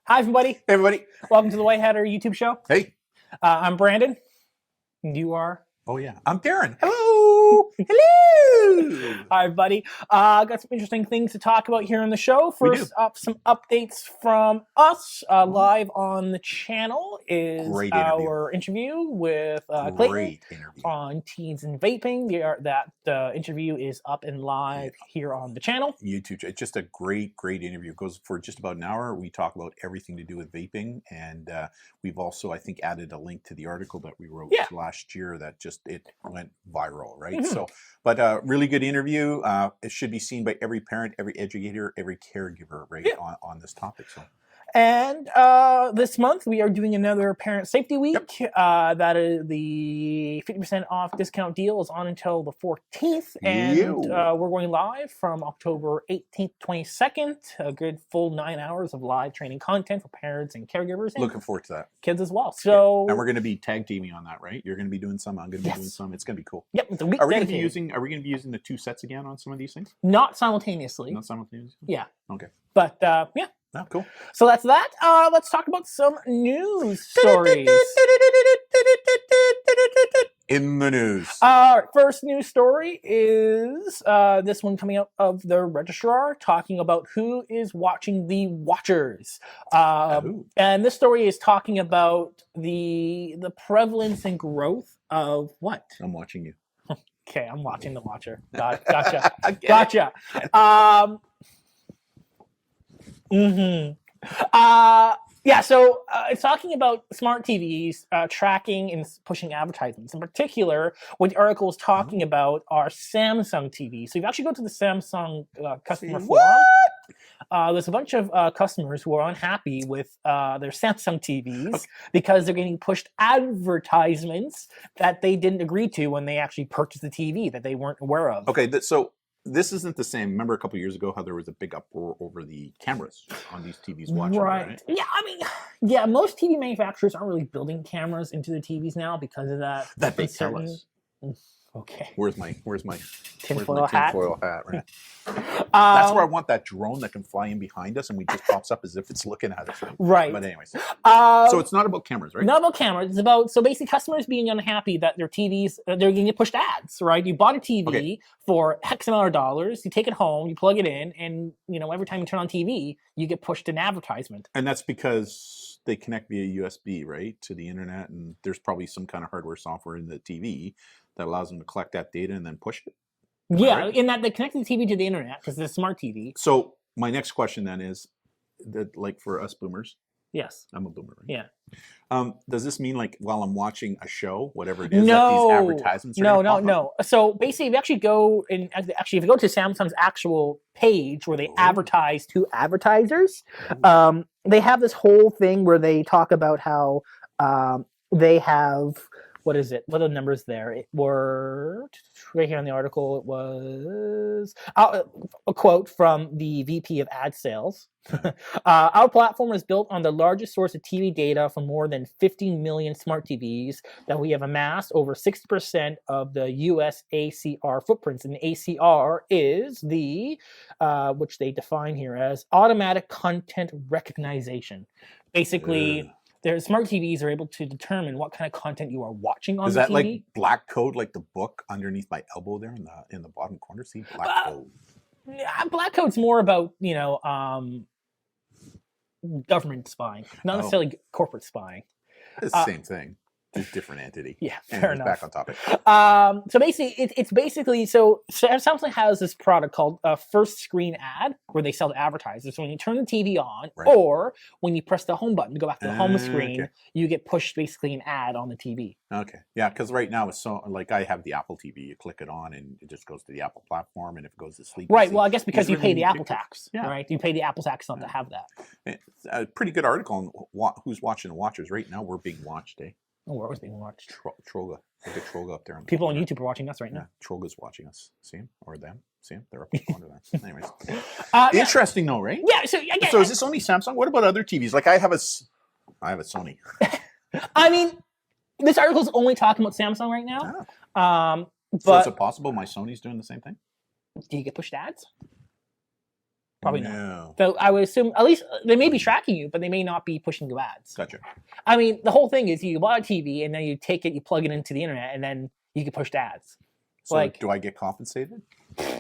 Hi, everybody. Hey, everybody. Welcome to the White Hatter YouTube show. Hey. I'm Brandon. And you are? Oh, yeah. I'm Darren. Hello. Hello. Hi, everybody. Got some interesting things to talk about here on the show. First up, some updates from us live on the channel is our interview with Clayton on Teens and Vaping. That interview is up and live here on the channel. YouTube. It's just a great interview. It goes for just about an hour. We talk about everything to do with vaping. And we've also, I think, added a link to the article that we wrote last year that it went viral, right? Mm-hmm. So, but really good interview. It should be seen by every parent, every educator, every caregiver, right, on this topic. So. And this month we are doing another Parent Safety Week. That is the 50% off discount deal is on until the 14th. And we're going live from October 18th, 22nd. A good full 9 hours of live training content for parents and caregivers. And looking forward to that. Kids as well. So and we're going to be tag teaming on that, right? You're going to be doing some. I'm going to be doing some. It's going to be cool. Yep. It's a week Are we going to be using the two sets again on some of these things? Not simultaneously. Not simultaneously? Yeah. Okay. But yeah. Oh, cool. So that's that. Let's talk about some news stories. In the news. First news story is this one coming out of the registrar talking about who is watching the watchers. And this story is talking about the prevalence and growth of what? I'm watching you. Okay, I'm watching the watcher. Gotcha. Gotcha. So it's talking about smart TVs tracking and pushing advertisements. In particular, what the article is talking about are Samsung TVs. So if you actually go to the Samsung customer forum, there's a bunch of customers who are unhappy with their Samsung TVs because they're getting pushed advertisements that they didn't agree to when they actually purchased the TV that they weren't aware of. Okay, so this isn't the same. Remember a couple of years ago how there was a big uproar over the cameras on these TVs watching, right? Yeah, I mean, most TV manufacturers aren't really building cameras into their TVs now because of that. That they tell us. Okay. Where's my tinfoil hat? Right. That's where I want that drone that can fly in behind us and we just pops up as if it's looking at us. Right. But anyways, so it's not about cameras, right? Not about cameras. It's about basically customers being unhappy that their TVs they're going to get pushed ads, right? You bought a TV for X amount of dollars, you take it home, you plug it in, and every time you turn on TV, you get pushed an advertisement. And that's because they connect via USB, right, to the internet, and there's probably some kind of hardware software in the TV that allows them to collect that data and then push it. Right? In that they connect the TV to the internet because it's a smart TV. So my next question then is that, like, for us boomers. Yes. I'm a boomer, right? Yeah. Does this mean, like, while I'm watching a show, whatever it is, that these advertisements are No. So basically, if you actually go to Samsung's actual page where they advertise to advertisers, they have this whole thing where they talk about how they have. What is it? What are the numbers there? It were right here in the article. It was a quote from the VP of Ad Sales. Our platform is built on the largest source of TV data from more than 50 million smart TVs that we have amassed over 60% of the US ACR footprints. And ACR is the, which they define here as automatic content recognition. Basically, their smart TVs are able to determine what kind of content you are watching on the TV. Is that like black code, like the book underneath my elbow there in the bottom corner? See, black code. Black code's more about, government spying, not necessarily corporate spying. It's the same thing. Just different entity. Yeah, fair enough. Back on topic. So basically, it's basically Samsung has this product called First Screen Ad, where they sell to advertisers. So when you turn the TV on, or when you press the home button to go back to the home screen, you get pushed basically an ad on the TV. Okay, yeah, because right now it's so like I have the Apple TV. You click it on, and it just goes to the Apple platform, and if it goes to sleep, right. Well, I guess because you pay the Apple tax, right? You pay the Apple tax not to have that. It's a pretty good article on who's watching the watchers right now. We're being watched, eh? Oh, we're always being watched. Troga. Look at Troga up there. People on YouTube are watching us right now. Troga's watching us. See him? Or them? See him? They're up in the corner there. Anyways. Interesting though, right? Yeah. So is this only Samsung? What about other TVs? Like I have a Sony. I mean, this article is only talking about Samsung right now. So is it possible my Sony's doing the same thing? Do you get pushed ads? Probably not. No. So I would assume at least they may be tracking you, but they may not be pushing you ads. Gotcha. I mean, the whole thing is you buy a TV and then you take it, you plug it into the internet, and then you get pushed ads. So Like- do I get compensated?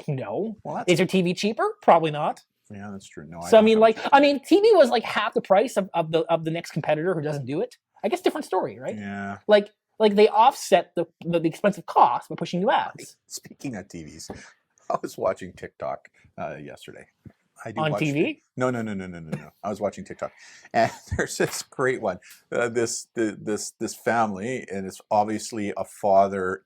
No. Well, that's Is your TV cheaper? Probably not. yeah, that's true. No, So I don't mean, have like, to. I mean, TV was like half the price of the next competitor who doesn't do it. I guess different story, right? Yeah. Like they offset the expensive cost by pushing you ads Speaking of TVs, I was watching TikTok yesterday. I do on watch TV. No. I was watching TikTok, and there's this great one. This family, and it's obviously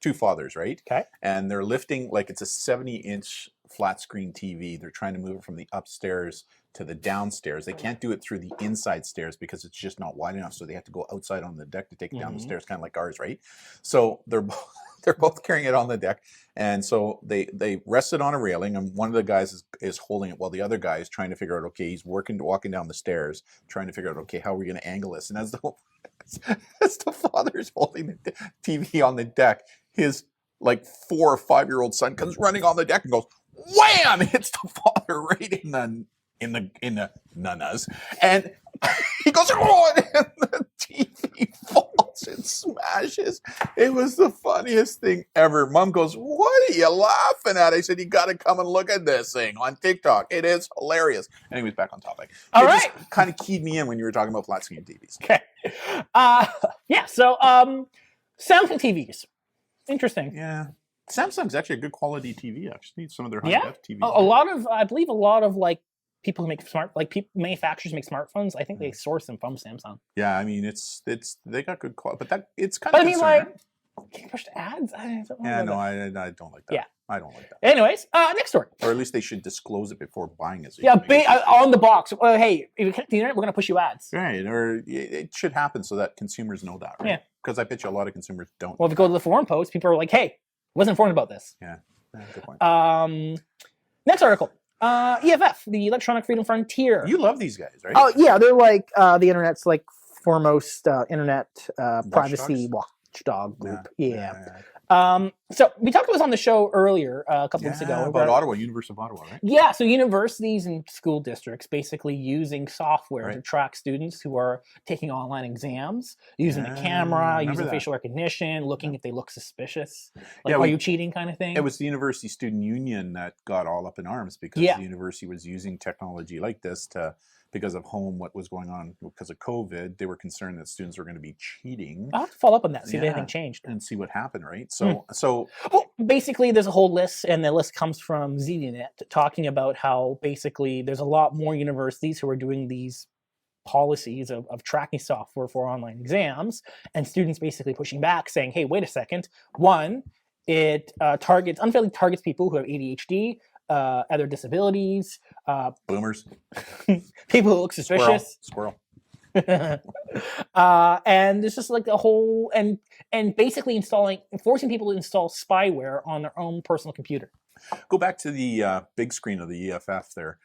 two fathers, right? Okay. And they're lifting like it's a 70-inch flat screen TV. They're trying to move it from the upstairs to the downstairs. They can't do it through the inside stairs because it's just not wide enough. So they have to go outside on the deck to take it down the stairs, kind of like ours, right? So they're both carrying it on the deck, and so they rest it on a railing, and one of the guys is holding it while the other guy is trying to figure out, okay, he's walking down the stairs, trying to figure out, okay, how are we going to angle this? And as the father's holding the TV on the deck, his like 4 or 5-year-old son comes running on the deck and goes, wham! Hits the father right in the nanas, and he goes, oh, and the TV falls and smashes. It was the funniest thing ever. Mom goes, what are you laughing at? I said, you got to come and look at this thing on TikTok. It is hilarious. Anyways, back on topic. All it right. just kind of keyed me in when you were talking about flat screen TVs. Okay. Yeah. So Samsung TVs. Interesting. Yeah. Samsung's actually a good quality TV, actually. Some of their high Yeah. def TVs. I believe a lot of like people who make manufacturers make smartphones. I think they source them from Samsung. Yeah, I mean they got good quality, but it's kind But of I mean, concerning. like, can you push the ads? I don't know Yeah, about no, that. I don't like that. Yeah. I don't like that. Anyways, next story. Or at least they should disclose it before buying it. So Yeah, on the box. Hey, if you connect to the internet, we're gonna push you ads. Right, or it should happen so that consumers know that, right? Yeah. Because I bet you a lot of consumers don't. Well, if you go to the forum post, people are like, "Hey, wasn't informed about this." Yeah, good point. Next article. EFF, the Electronic Freedom Frontier. You love these guys, right? Oh yeah, they're like the internet's like foremost internet privacy watchdog group. Yeah. So we talked about this on the show earlier a couple weeks ago about Ottawa, University of Ottawa, right? Yeah, so universities and school districts basically using software to track students who are taking online exams, using a camera, using facial recognition, looking if they look suspicious. Like, are you cheating kind of thing? It was the University Student Union that got all up in arms because the university was using technology like this because of what was going on because of COVID. They were concerned that students were going to be cheating. I'll have to follow up on that, see if anything changed. And see what happened, right? Well, basically, there's a whole list, and the list comes from ZDNet talking about how basically there's a lot more universities who are doing these policies of tracking software for online exams, and students basically pushing back, saying, hey, wait a second. One, it unfairly targets people who have ADHD, other disabilities, boomers, people who look suspicious, squirrel. And it's just like the whole and basically forcing people to install spyware on their own personal computer. Go back to the big screen of the EFF there.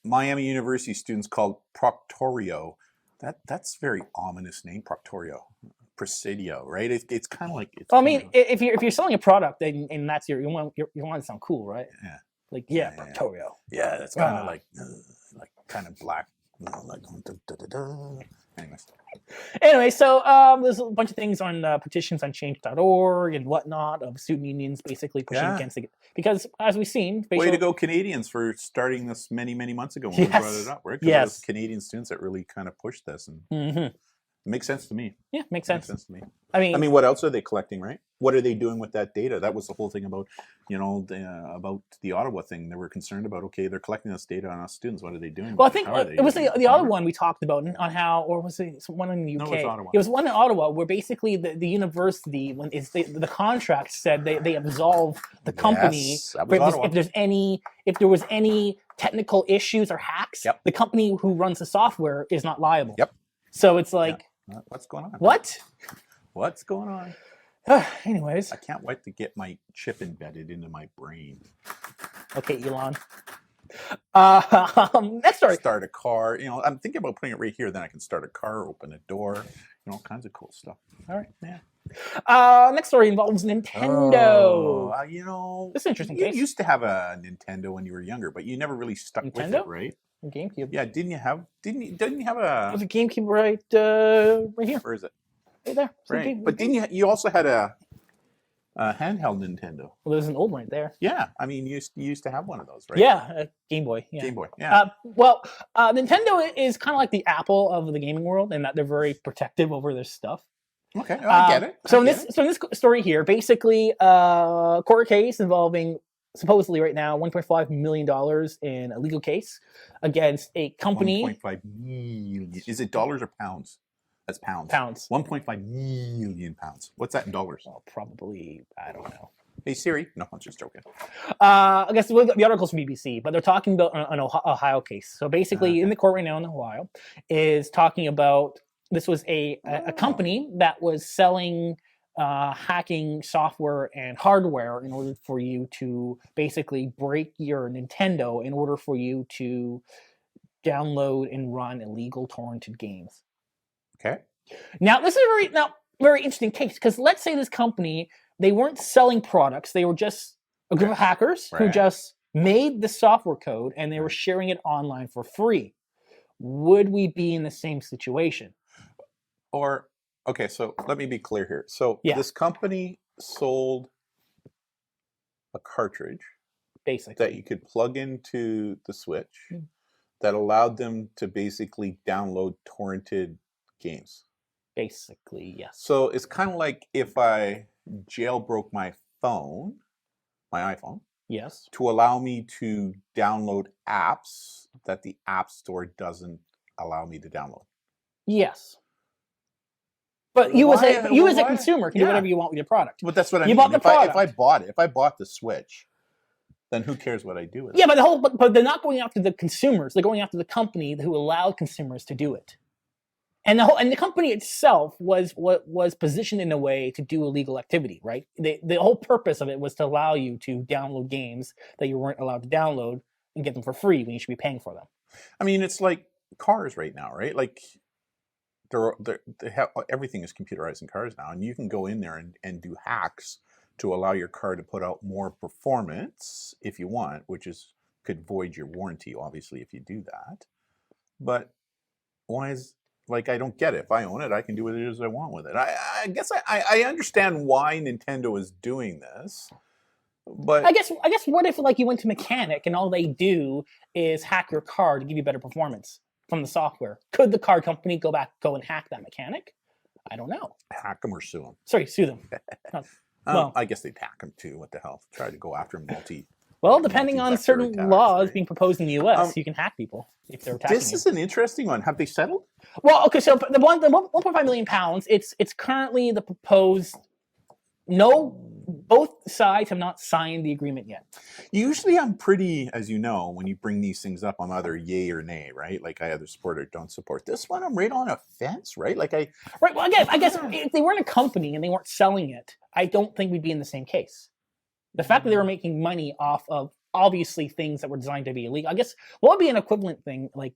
Miami University students called Proctorio. That's a very ominous name, Proctorio. Presidio, right? It's kind of like. Well, I mean, if you're selling a product and that's you want to sound cool, right? Yeah. Like Proctorio. Yeah, that's kind of like kind of black, like. Anyways. So there's a bunch of things on petitions on change.org and whatnot of student unions basically pushing against it because, as we've seen, way to go Canadians for starting this many months ago when we brought it up, right? Because it was Canadian students that really kind of pushed this and. It makes sense to me. Yeah, makes sense to me. I mean, what else are they collecting, right? What are they doing with that data? That was the whole thing about, about the Ottawa thing. They were concerned about, okay, they're collecting this data on us students. What are they doing? Well, I think it was the other one we talked about on how, or was it one in the UK? No, it was Ottawa. It was one in Ottawa where basically the university, when the contract said they absolve the company if there was any technical issues or hacks. The company who runs the software is not liable. So it's like. What's going on? What's going on? Anyways. I can't wait to get my chip embedded into my brain. Okay, Elon. Next story. Start a car. I'm thinking about putting it right here. Then I can start a car, open a door. All kinds of cool stuff. All right. Yeah. Next story involves Nintendo. This is an interesting you case. used to have a Nintendo when you were younger, but you never really stuck with it, right? GameCube. Yeah, didn't you have a? There's a GameCube right here. Where is it? Right there. Right, but didn't you also had a handheld Nintendo? Well, there's an old one right there. Yeah, I mean, you used to have one of those, right? Yeah, Game Boy. Yeah. Game Boy. Yeah. Nintendo is kind of like the Apple of the gaming world, in that they're very protective over their stuff. Okay, I get it. So in this story here, basically, court case involving supposedly right now $1.5 million in a legal case against a company. 1.5 million. Is it dollars or pounds? That's pounds. Pounds. 1.5 million pounds. What's that in dollars? Well, probably, I don't know. Hey Siri. No, I'm just joking. I guess the article's from BBC, but they're talking about an Ohio case. So basically, in the court right now in Ohio, is talking about this was a company that was selling hacking software and hardware in order for you to basically break your Nintendo in order for you to download and run illegal torrented games. Okay. Now, this is a very interesting case, because let's say this company, they weren't selling products. They were just a group of hackers who just made the software code and they were sharing it online for free. Would we be in the same situation? Or, okay, so let me be clear here. So this company sold a cartridge basically that you could plug into the Switch that allowed them to basically download torrented games. Basically, yes. So it's kind of like if I jailbroke my iPhone, yes, to allow me to download apps that the App Store doesn't allow me to download. Yes. But you as a consumer can do whatever you want with your product. But that's what I mean. Bought the product. If I bought the Switch, then who cares what I do with it? Yeah, but they're not going after the consumers. They're going after the company who allowed consumers to do it. And the company itself was positioned in a way to do illegal activity, right? The whole purpose of it was to allow you to download games that you weren't allowed to download and get them for free when you should be paying for them. I mean, it's like cars right now, right? Like everything is computerized in cars now, and you can go in there and do hacks to allow your car to put out more performance if you want, which could void your warranty, obviously, if you do that. But why is... Like, I don't get it. If I own it, I can do what it is I want with it. I guess I understand why Nintendo is doing this, but I guess what if like you went to mechanic and all they do is hack your car to give you better performance from the software? Could the car company go and hack that mechanic? I don't know. Hack them or sue them? Sorry, sue them. Well, I guess they'd hack them too. What the hell? Try to go after them Well, depending on certain laws being proposed in the U.S., you can hack people if they're attacking This is an interesting one. Have they settled? Well, okay, so the 1.5 million pounds, it's currently the proposed... No, both sides have not signed the agreement yet. Usually I'm pretty, as you know, when you bring these things up, I'm either yay or nay, right? Like I either support or don't support. This one, I'm right on a fence, right? Right, well, again, I guess if they weren't a company and they weren't selling it, I don't think we'd be in the same case. The fact that they were making money off of, obviously, things that were designed to be illegal. I guess what would be an equivalent thing, like,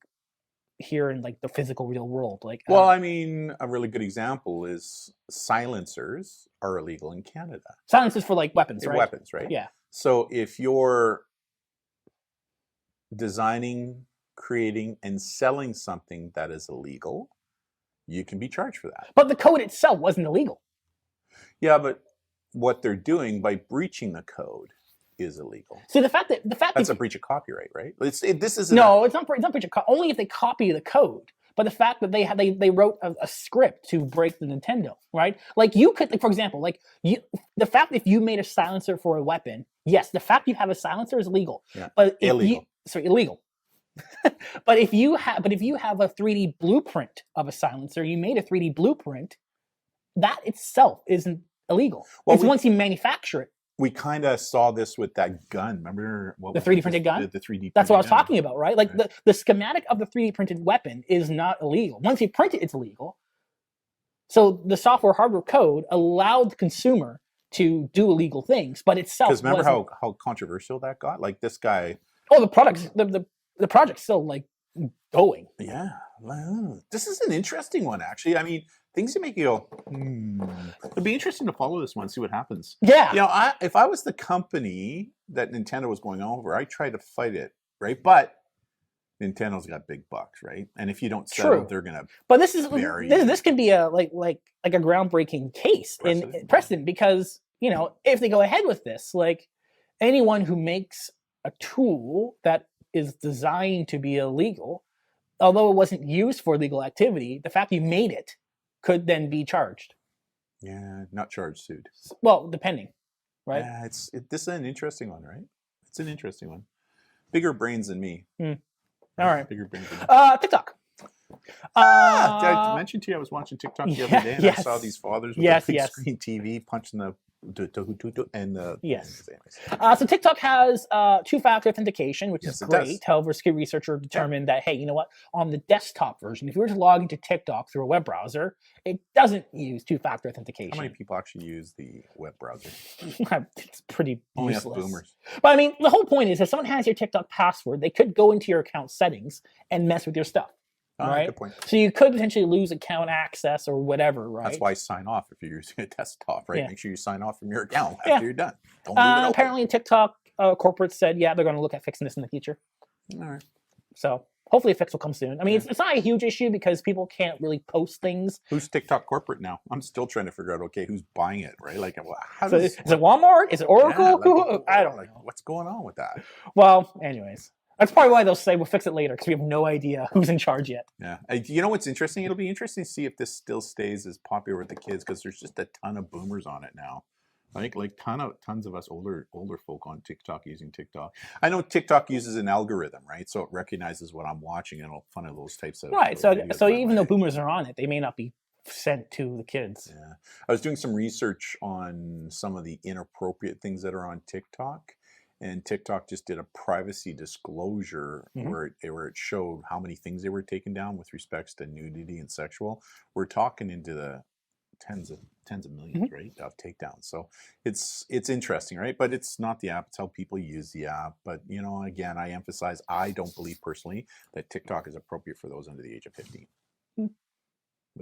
here in, like, the physical real world? Like, well, I mean, a really good example is silencers are illegal in Canada. Silencers for, like, weapons, right? Weapons, right? Yeah. So if you're designing, creating, and selling something that is illegal, you can be charged for that. But the code itself wasn't illegal. Yeah, but what they're doing by breaching the code is illegal. See, the fact that's a breach of copyright, right? It's not breach of copyright. Only if they copy the code. But the fact that they wrote a script to break the Nintendo, right? Like you could, like, for example, the fact that if you made a silencer for a weapon, yes, the fact you have a silencer is illegal. Yeah. But illegal. Illegal. But if you have a 3D blueprint of a silencer, you made a 3D blueprint, that itself isn't illegal. Well, it's once you manufacture it. We kind of saw this with that gun. Remember the 3D printed gun? The 3D. That's what I was talking about, right? Like the schematic of the 3D printed weapon is not illegal. Once you print it, it's illegal. So the software hardware code allowed the consumer to do illegal things, but itself. Because remember how controversial that got? Like this guy. Oh, the project's still like going. Yeah, this is an interesting one, actually. I mean, things that make you go, It'd be interesting to follow this one, see what happens. Yeah. You know, if I was the company that Nintendo was going over, I'd try to fight it, right? But Nintendo's got big bucks, right? And if you don't settle, they're gonna. But this can be a like a groundbreaking case in precedent because if they go ahead with this, like anyone who makes a tool that is designed to be illegal, although it wasn't used for legal activity, the fact you made it could then be charged. Yeah, not charged, sued. Well, depending, right? Yeah, this is an interesting one, right? It's an interesting one. Bigger brains than me. All right. Bigger brains than me. TikTok. Did I mention to you I was watching TikTok the other day and I saw these fathers with a big screen TV punching the and the so TikTok has two-factor authentication, which is great. However, security researcher determined that, hey, you know what? On the desktop version, if you were to log into TikTok through a web browser, it doesn't use two-factor authentication. How many people actually use the web browser? It's pretty only useless. us boomers. But I mean, the whole point is if someone has your TikTok password, they could go into your account settings and mess with your stuff. Right. Good point. So you could potentially lose account access or whatever, right? That's why sign off if you're using a desktop, right? Make sure you sign off from your account after you're done. Don't leave it open. Apparently, TikTok corporate said, they're going to look at fixing this in the future. All right. So hopefully a fix will come soon. I mean, it's not a huge issue because people can't really post things. Who's TikTok corporate now? I'm still trying to figure out, who's buying it, right? Like, is it Walmart? Is it Oracle? I don't know. What's going on with that? Well, anyways. That's probably why they'll say we'll fix it later because we have no idea who's in charge yet. Yeah. You know what's interesting? It'll be interesting to see if this still stays as popular with the kids because there's just a ton of boomers on it now. Like tons of us older folk on TikTok using TikTok. I know TikTok uses an algorithm, right? So it recognizes what I'm watching and it'll funnel those types of right. So even though boomers are on it, they may not be sent to the kids. Yeah. I was doing some research on some of the inappropriate things that are on TikTok. And TikTok just did a privacy disclosure where it showed how many things they were taking down with respects to nudity and sexual. We're talking into the tens of millions, right, of takedowns. So it's interesting, right? But it's not the app; it's how people use the app. But again, I emphasize I don't believe personally that TikTok is appropriate for those under the age of 15. What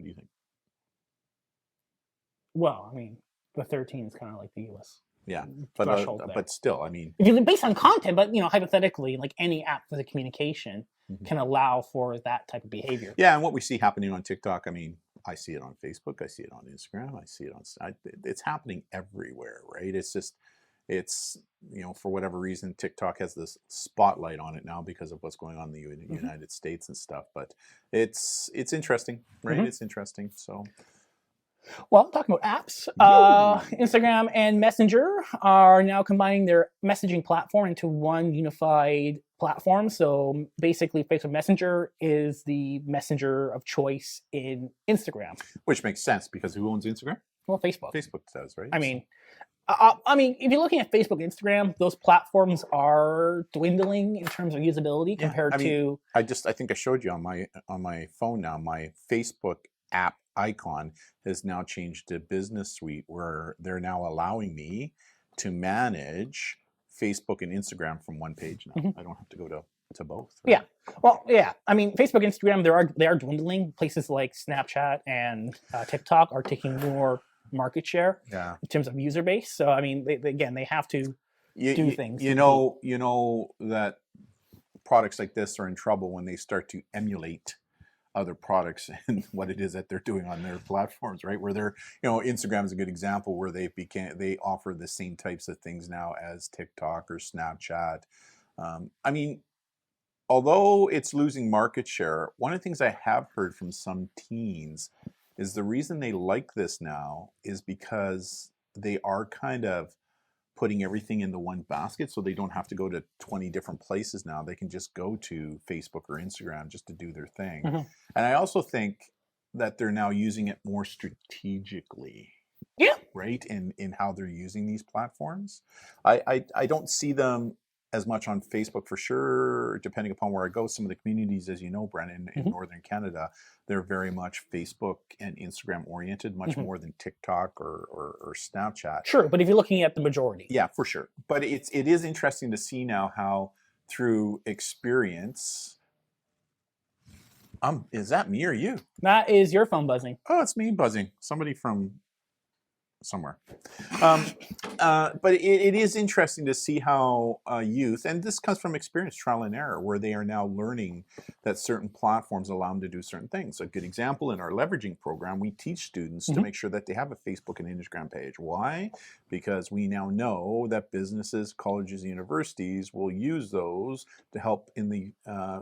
do you think? Well, I mean, the 13 is kind of like the U.S. Yeah, but still, I mean, based on content, but hypothetically, like any app for the communication can allow for that type of behavior. Yeah, and what we see happening on TikTok, I mean, I see it on Facebook, I see it on Instagram, I see it it's happening everywhere, right? It's just, for whatever reason, TikTok has this spotlight on it now because of what's going on in the United States and stuff. But it's interesting, right? It's interesting. So. Well, talking about apps, Instagram and Messenger are now combining their messaging platform into one unified platform. So basically, Facebook Messenger is the messenger of choice in Instagram. Which makes sense because who owns Instagram? Well, Facebook. Facebook does, right? I mean, if you're looking at Facebook and Instagram, those platforms are dwindling in terms of usability compared to. I think I showed you on my phone now. My Facebook app icon has now changed to Business Suite, where they're now allowing me to manage Facebook and Instagram from one page now. I don't have to go to both. Right? Yeah. Well, yeah. I mean, Facebook, Instagram, they are dwindling. Places like Snapchat and TikTok are taking more market share in terms of user base. So I mean, they have to do things. You know that products like this are in trouble when they start to emulate other products and what it is that they're doing on their platforms, right? Where they're, Instagram is a good example where they offer the same types of things now as TikTok or Snapchat. I mean, although it's losing market share, one of the things I have heard from some teens is the reason they like this now is because they are kind of putting everything into one basket, so they don't have to go to 20 different places now. They can just go to Facebook or Instagram just to do their thing. And I also think that they're now using it more strategically. Yeah. Right? In how they're using these platforms. I don't see them as much on Facebook for sure, depending upon where I go. Some of the communities, as you know, Brennan, in Northern Canada, they're very much Facebook and Instagram oriented, much more than TikTok or Snapchat. Sure, but if you're looking at the majority. Yeah, for sure. But it is interesting to see now how through experience, Is that me or you? That is your phone buzzing. Oh, it's me buzzing. Somebody from somewhere. But it is interesting to see how youth, and this comes from experience, trial and error, where they are now learning that certain platforms allow them to do certain things. A good example, in our leveraging program, we teach students to make sure that they have a Facebook and Instagram page. Why? Because we now know that businesses, colleges, and universities will use those to help in the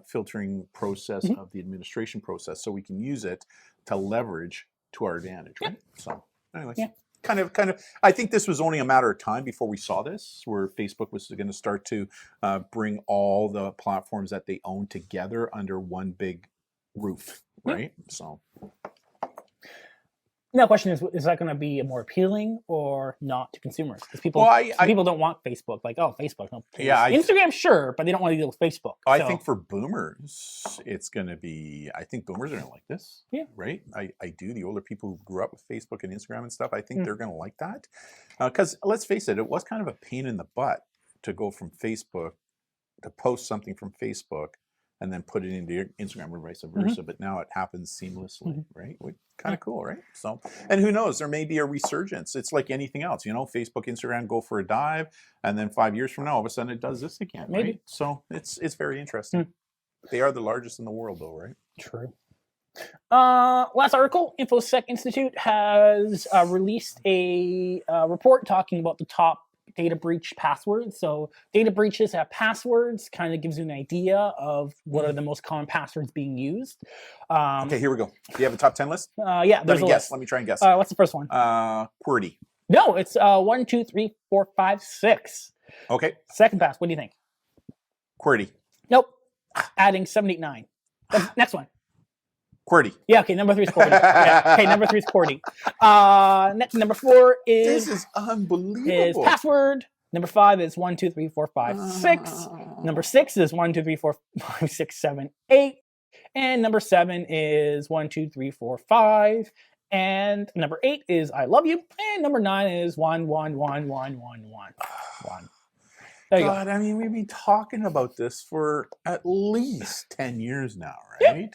filtering process of the administration process, so we can use it to leverage to our advantage, right? So anyways. Kind of. I think this was only a matter of time before we saw this, where Facebook was going to start to bring all the platforms that they own together under one big roof, right? So. Now, the question is that going to be more appealing or not to consumers? Because people, people don't want Facebook. Like, oh, Facebook. No, Instagram, sure, but they don't want to deal with Facebook. I think for boomers, it's going to be. I think boomers are going to like this. Yeah. Right. I do. The older people who grew up with Facebook and Instagram and stuff, I think they're going to like that. Because let's face it, it was kind of a pain in the butt to go from Facebook to post something from Facebook and then put it into Instagram or vice versa. But now it happens seamlessly, right? Kind of cool, right? So, and who knows, there may be a resurgence. It's like anything else, you know, Facebook, Instagram go for a dive, and then 5 years from now, all of a sudden it does this again, right? So it's very interesting. They are the largest in the world though, right? True. Last article, InfoSec Institute has released a report talking about the top data breach passwords. So data breaches have passwords, kind of gives you an idea of what are the most common passwords being used. Okay, here we go. Do you have a top 10 list? Yeah, there's a list. Let me try and guess. What's the first one? QWERTY. No, it's 1, 2, 3, 4, 5, 6. Okay. Second pass, what do you think? QWERTY. Nope. Adding 7, 8, 9. Next one. QWERTY. Yeah, okay, number 3 is QWERTY. Okay, number 3 is QWERTY. Next, number 4 is... This is unbelievable. Is password. Number 5 is 1, 2, 3, 4, 5, 6. Number 6 is 1, 2, 3, 4, 5, 6, 7, 8. And number 7 is 1, 2, 3, 4, 5. And number 8 is I love you. And number 9 is 1, 1, 1, 1, 1, 1, 1. There you go. I mean, we've been talking about this for at least 10 years now, right? Yeah.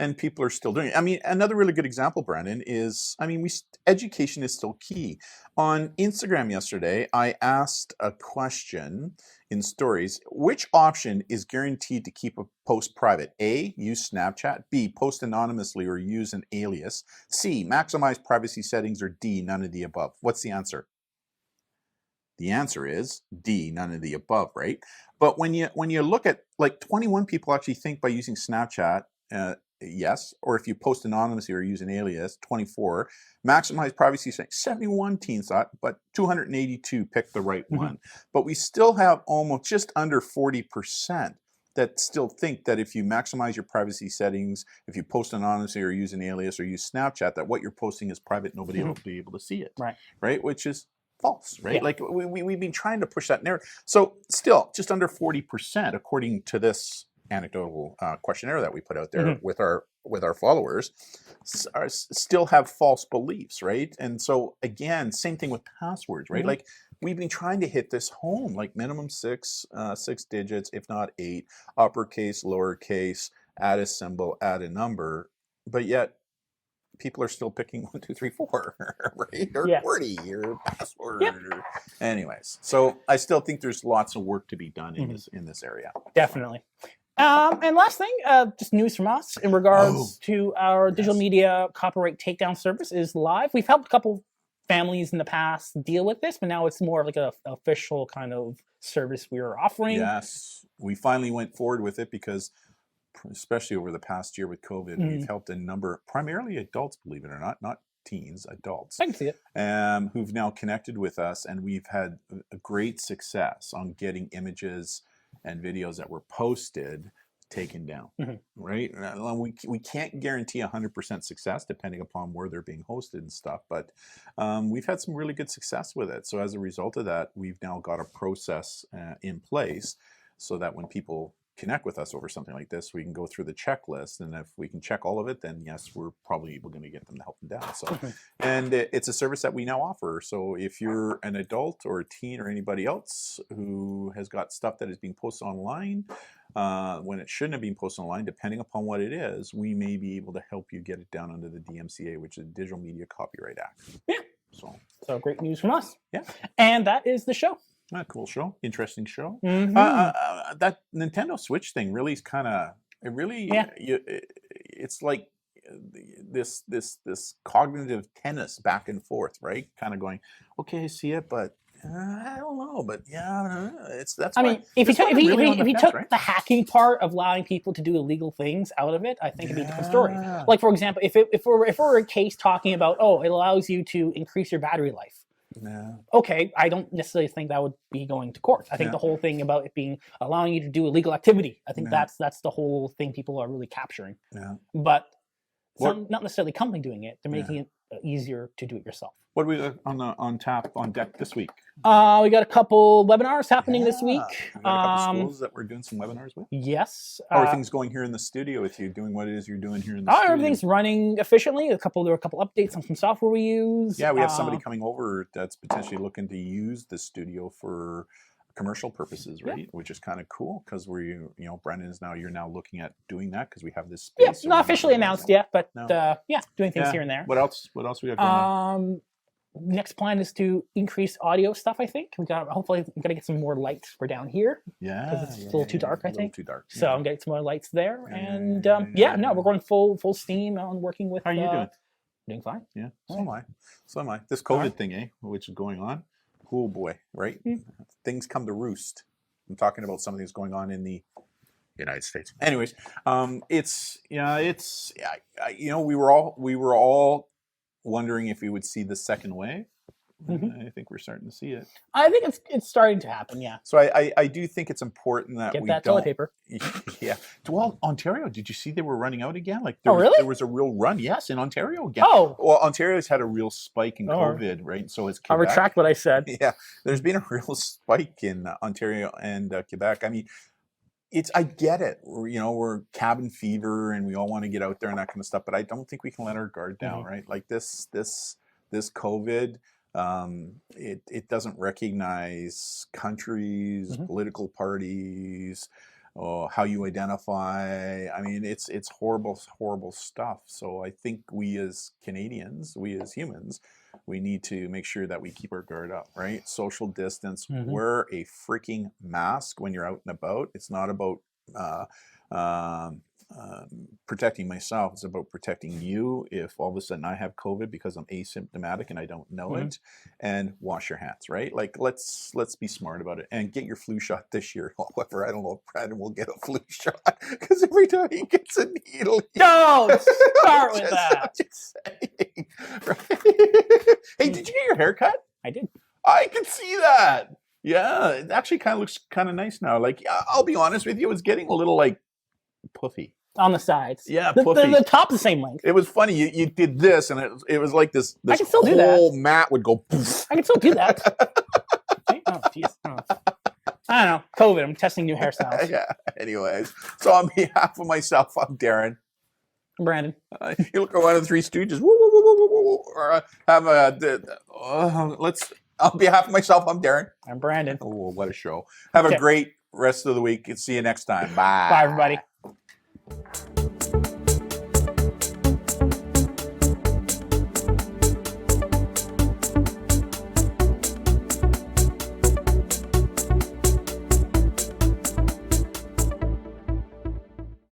And people are still doing it. I mean, another really good example, Brandon, is, I mean, education is still key. On Instagram yesterday, I asked a question in stories. Which option is guaranteed to keep a post private? A, use Snapchat. B, post anonymously or use an alias. C, maximize privacy settings. Or D, none of the above. What's the answer? The answer is D, none of the above, right? But when you look at, like, 21 people actually think by using Snapchat, yes, or if you post anonymously or use an alias, 24. Maximize privacy settings, 71 teens thought, but 282 picked the right one. But we still have almost just under 40% that still think that if you maximize your privacy settings, if you post anonymously or use an alias or use Snapchat, that what you're posting is private, nobody will be able to see it, right? Which is false, right? Yeah. Like we've been trying to push that narrative. So still, just under 40%, according to this anecdotal questionnaire that we put out there with our followers, still have false beliefs, right? And so again, same thing with passwords, right? Like we've been trying to hit this home, like minimum 6 digits, if not 8, uppercase, lowercase, add a symbol, add a number, but yet people are still picking 1, 2, 3, 4, right? Or QWERTY or password. Or... Anyways, so I still think there's lots of work to be done in this area. Definitely. And last thing, just news from us in regards to our digital media copyright takedown service is live. We've helped a couple families in the past deal with this, but now it's more like an official kind of service we are offering. Yes, we finally went forward with it because, especially over the past year with COVID, we've helped a number, primarily adults, believe it or not teens, adults. I can see it. Who've now connected with us, and we've had a great success on getting images and videos that were posted taken down, right? We can't guarantee 100% success depending upon where they're being hosted and stuff, but we've had some really good success with it. So as a result of that, we've now got a process in place so that when people connect with us over something like this, we can go through the checklist, and if we can check all of it, then yes, we're probably going to get them to help them down. So, and it's a service that we now offer. So if you're an adult or a teen or anybody else who has got stuff that is being posted online when it shouldn't have been posted online, depending upon what it is, we may be able to help you get it down under the DMCA, which is Digital Media Copyright Act. Yeah. So great news from us. Yeah. And that is the show. Cool show, interesting show. Mm-hmm. That Nintendo Switch thing really is kind of, it really, it's like this cognitive tennis back and forth, right? Kind of going, okay, I see it, but I don't know, but yeah, that's. I mean, if you took the hacking part of allowing people to do illegal things out of it, I think it'd be a different story. Like, for example, if it were a case talking about, oh, it allows you to increase your battery life. Yeah. Okay, I don't necessarily think that would be going to court. I think the whole thing about it being allowing you to do illegal activity, I think that's the whole thing people are really capturing. Yeah. But it's not necessarily company doing it. They're making it easier to do it yourself. What do we got on deck this week? We got a couple webinars happening this week. We got a couple schools that we're doing some webinars with. Yes. How are things going here in the studio with you, doing what it is you're doing here in the studio? Everything's running efficiently. There were a couple updates on some software we use. Yeah, we have somebody coming over that's potentially looking to use the studio for commercial purposes, right? Yeah. Which is kind of cool because you're now looking at doing that because we have this space. Yeah, not officially announced yet, but doing things here and there. What else we got going on? Next plan is to increase audio stuff. I think hopefully we got to get some more lights for down here. Yeah, because it's a little too dark. I think. Too dark. So I'm getting some more lights there, we're going full steam on working with. How are you doing? Doing fine. Yeah, so am I. This COVID thing, which is going on. Oh boy, right? Mm-hmm. Things come to roost. I'm talking about something that's going on in the United States. Anyways, we were all wondering if we would see the second wave. Mm-hmm. I think we're starting to see it. I think it's starting to happen. Yeah. So I do think it's important that get that toilet paper. Yeah. Well, Ontario, did you see they were running out again? Like really? There was a real run. Yes, in Ontario again. Oh. Well, Ontario's had a real spike in COVID, right? So it's Quebec. I'll retract what I said. Yeah. There's been a real spike in Ontario and Quebec. I mean, I get it. We're cabin fever and we all want to get out there and that kind of stuff, but I don't think we can let our guard down, right? Like this COVID. It doesn't recognize countries, political parties, how you identify. I mean, it's horrible, horrible stuff. So I think we as Canadians, we as humans, we need to make sure that we keep our guard up, right? Social distance, wear a freaking mask when you're out and about. It's not about protecting myself. It's about protecting you if all of a sudden I have COVID because I'm asymptomatic and I don't know it. And wash your hands, right? Like let's be smart about it and get your flu shot this year. However, I don't know if Brandon will get a flu shot because every time he gets a needle, don't start with that. I'm just saying, right? Hey, did you get your hair cut? I did. I can see that. Yeah, it actually kind of looks kind of nice now. Like I'll be honest with you, it's getting a little like puffy on the sides. Yeah, puffy. The top's the same length. It was funny. You did this, and it was like this. I can still do that. Whole mat would go poof. I can still do that. Oh, jeez. I don't know. COVID. I'm testing new hairstyles. Yeah. Anyways, so on behalf of myself, I'm Darren. I'm Brandon. You look at one of the Three Stooges. Or have on behalf of myself, I'm Darren. I'm Brandon. Oh, what a show. Have a great rest of the week and see you next time. Bye. Bye, everybody.